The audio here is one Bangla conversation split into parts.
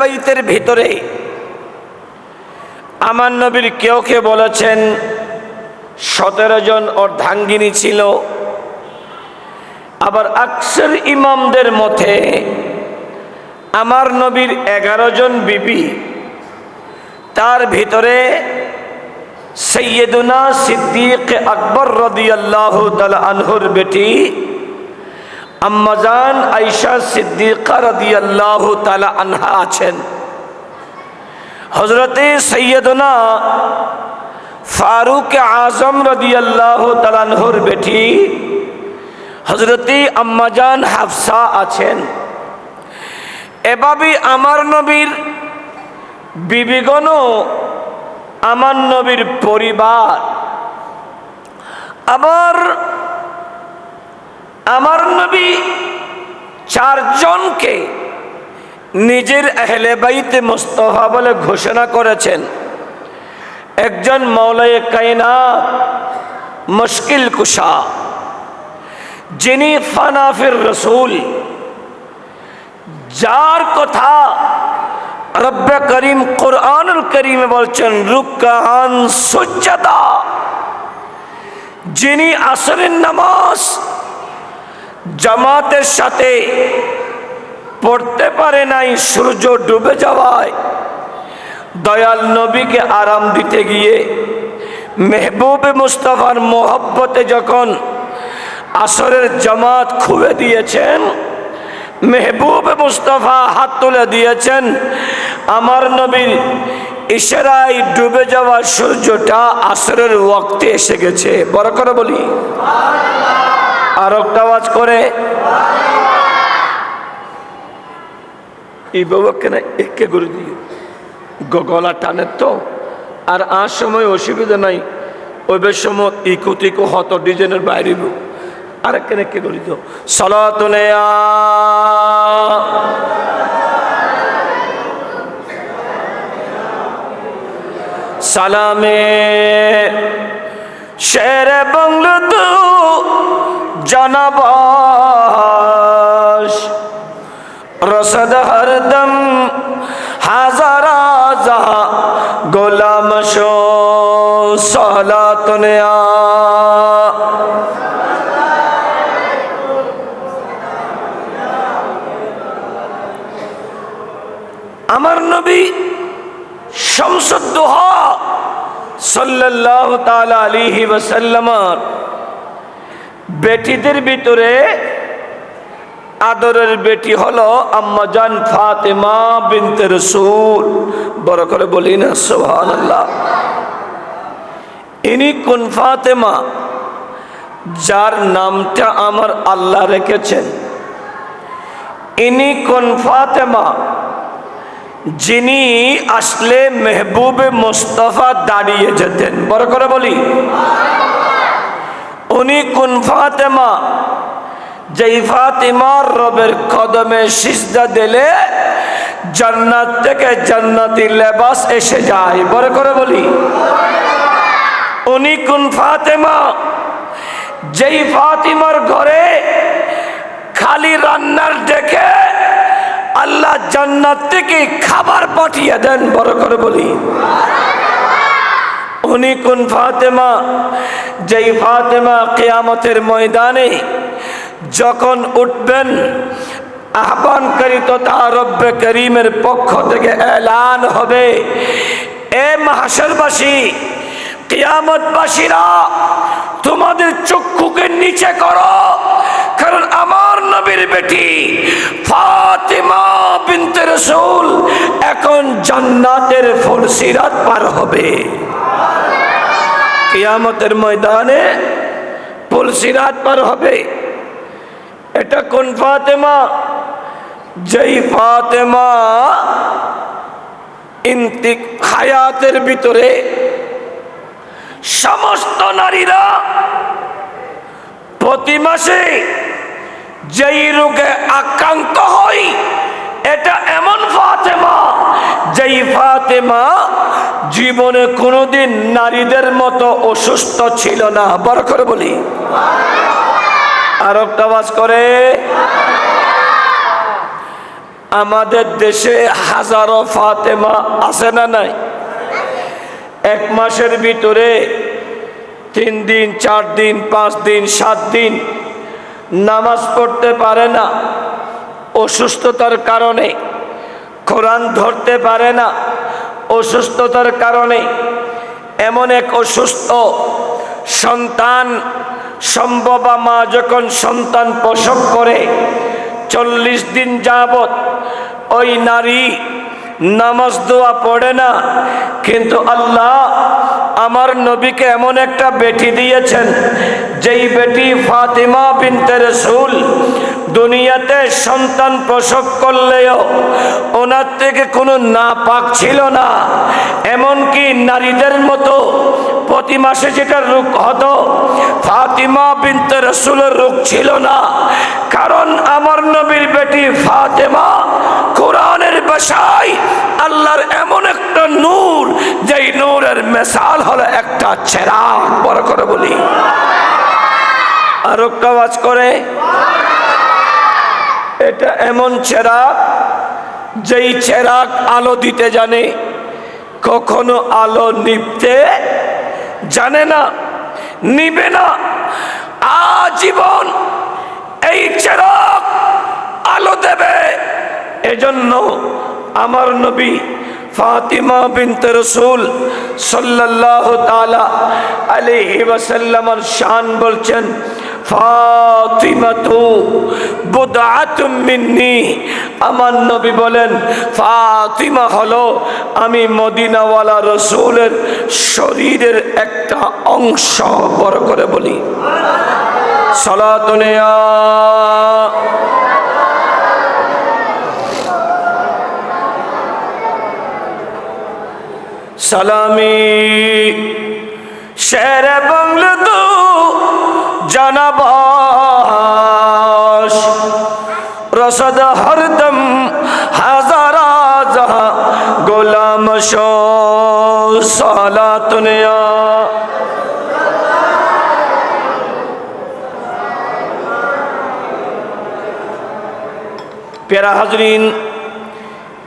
বাইতের ভিতরে আমার নবীর কেউ কেউ বলেছেন 17 জন অর্ধাঙ্গিনী ছিল, আবার আকসর ইমামদের মতে আমার নবীর 11 জন বিবি, তার ভিতরে সৈয়দুনা সিদ্দিক আকবর রাদিয়াল্লাহু তাআলা আনহুর বেটি আম্মাজান আয়েশা সিদ্দিকা রাদিয়াল্লাহু তাআলা আনহা আছেন। হযরতে সৈয়দুনা ফারুক আজম রাদিয়াল্লাহু তাআলা আনহুর বেটি হযরতে আম্মাজান হাফসা আছেন। এভাবে আমার নবীর বিবিগণ, আমার নবীর পরিবার, আবার আমার নবী 4 জনকে নিজের আহলে বাইতে মুস্তাফা বলে ঘোষণা করেছেন। একজন মাওলায়ে কায়নাত মুশকিল কুশা, যিনি ফানাফির রসুল, যার কথা রব্বে করিম কুরআনুল করিমে বলছেন রুকআন সুজদা, যিনি আসরের নামাজ জামাতের সাথে পড়তে পারে নাই সূর্য ডুবে যাওয়ায়, দয়াল নবীকে আরাম দিতে গিয়ে মেহবুবে মুস্তাফার মোহব্বতে যখন আসরের জামাত খুলে দিয়েছেন, মেহবুবে মুস্তাফা হাত তুলে দিয়েছেন, আমার নবীর ইশারায় ডুবে যাওয়া সূর্যটা আসরের ওয়াক্তে এসে গেছে। বড় করে বলি আর একটা আওয়াজ করে এই বাবাকে না একে করে দিয়ে গলা টানের তো, আর সময় অসুবিধা নাই, ওই সময় ইকুতিকু হত ডিজাইনের বাইরে আর একে করে দিও। সালাতুনে সালামে শের বাংলা তো জানাবাস রসদ হরদম হাজারা জাহা গোলাম শো সালাতুনে আমার নবী শামসুদ্দোহা সাল্লাল্লাহু তাআলা আলাইহি ওয়াসাল্লাম বেটিদের ভিতরে আদরের বেটি হলো আম্মাজান ফাতেমা বিনতে রাসূল। বড় করে বলি না সুবহানাল্লাহ। ইনি কোন ফাতেমা? যার নামটা আমার আল্লাহ রেখেছেন। ইনি কোন ফাতেমা? যিনি আসলে মেহবুবে মুস্তাফা দাঁড়িয়ে যেতেন। বড় করে বলি উনি কোন ফাতেমা? যেই ফাতেমার রবের কদমে সিজদা দিলে জান্নাত থেকে জান্নাতি লেবাস এসে যায়। বড় করে বলি উনি কোন ফাতেমা? যেই ফাতেমার ঘরে খালি রান্নার দেখে আল্লাহ জান্নাত থেকে খাবার পাঠিয়ে দেন। বড় করে বলি উনি কোন ফাতেমা? যেই ফাতেমা কিয়ামতের ময়দানে যখন উঠবেন, আহ্বানকারী তথা রব্বে করিমের পক্ষ থেকে এলান হবে, এ মাহশরবাসী, কিয়ামতবাসীরা, তোমাদের চক্ষুকে নিচে করো, কারণ আমার নবীর বেটি ফাতেমা বিনতে রাসূল এখন জান্নাতের ফুলসিরাত পার হবে। কিয়ামতের ময়দানে ফুলসিরাত পার হবে। এটা কোন ফাতেমা? যেই ফাতেমা হায়াতের ভিতরে সমস্ত নারীরা প্রতি মাসে যেই রোগে আক্রান্ত হয়, এটা এমন ফাতেমা যেই ফাতেমা জীবনে কোনোদিন নারীদের মতো অসুস্থ ছিল না। বড় করে বলি আর একটা আওয়াজ করে আমাদের দেশে হাজারো ফাতেমা আছে না নাই? এক মাসের ভিতরে 3 দিন 4 দিন 5 দিন 7 দিন নামাজ পড়তে পারে না, অসুস্থতার কারণে কোরআন ধরতে পারে না, অসুস্থতার কারণে। এমন এক অসুস্থ সন্তান সম্ভবা মা যখন সন্তান প্রসব করে 40 দিন যাবত ওই নারী নামাজ দোয়া পড়ে না, কিন্তু আল্লাহ আমার নবীকে এমন একটা বেটি দিয়েছেন, যেই বেটি ফাতিমা বিনতে রাসূল দুনিয়াতে সন্তান প্রসব করলেও ওনার থেকে কোনো নাপাক ছিল না। এমনকি নারীদের মতো প্রতি মাসে যেটা রোগ হতো, ফাতিমা বিনতে রাসূলের রোগ ছিল না। কারণ আমার নবীর বেটি ফাতেমা কোরআনের ভাষায় আল্লাহর এমন একটা নূর, যেই নূরের মিসাল হলো একটা চেরাগ। বড় করে বলি, আর একটা আওয়াজ করে। এটা এমন চেরাগ, যেই চেরাগ আলো দিতে জানে, কখনো আলো নিভতে জানে না, নিবে না। আজীবন এই চেরাগ আলো দেবে। এজন্য আমার নবী ফাতিমা বিনতে রাসূল সাল্লাল্লাহু তাআলা আলাইহি ওয়াসাল্লামের শান বলছেন, ফাতিমাতু বুদআতুম মিন্নি। আমার নবী বলেন ফাতিমা হলো আমি মদিনাওয়ালা রাসূলের শরীরের একটা অংশ। বড় করে বলি সালাতুন ইয়া সালামি শের বাংলা দো জানাবাস রসদ হরদম হাজারা জাহাঁ গোলাম শো সালাতুন ইয়া প্যারা হাজরিন,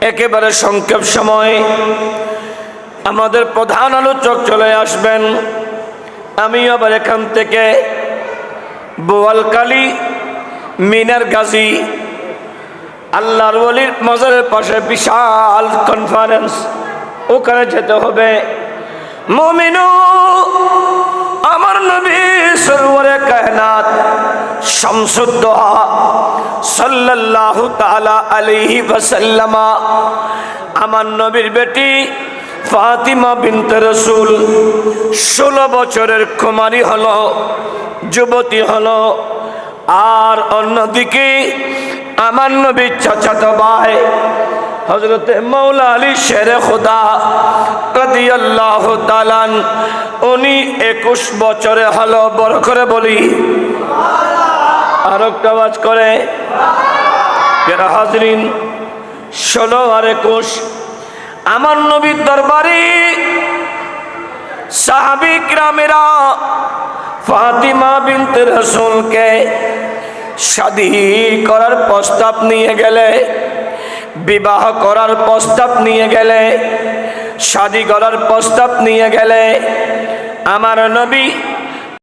একেবারে সংক্ষেপ সময় আমাদের প্রধান আলোচক চলে আসবেন। আমি আবার এখান থেকে বোয়ালকালী মিনার গাজী আল্লাহর ওলির মাজারের পাশে বিশাল কনফারেন্স, ওখানে যেতে হবে। মুমিনু, আমার নবী সরওয়ারে কায়নাত শামসুদ্দোহা সাল্লাল্লাহু তাআলা আলাইহি ওয়াসাল্লাম আমার নবীর বেটি ফাতিমা বিনতে রাসূল 16 বছরের কুমারী হলো, যুবতী হলো। আর অন্যদিকে আমার নবীর চাচাতো ভাই হযরতে মাওলা আলী শেরে খুদা রাদিয়াল্লাহু তাআলা উনি 21 বছরে হলো। বড় করে বলি আর একটা আওয়াজ করে। প্রিয় হাজরিন, 16 আর 21 আমার নবীর দরবারে সাহাবী কিরামেরা ফাতিমা বিনতে রাসূলকে শাদী করার প্রস্তাব নিয়ে গেলে, বিবাহ করার প্রস্তাব নিয়ে গেলে, শাদী করার প্রস্তাব নিয়ে গেলে আমার নবী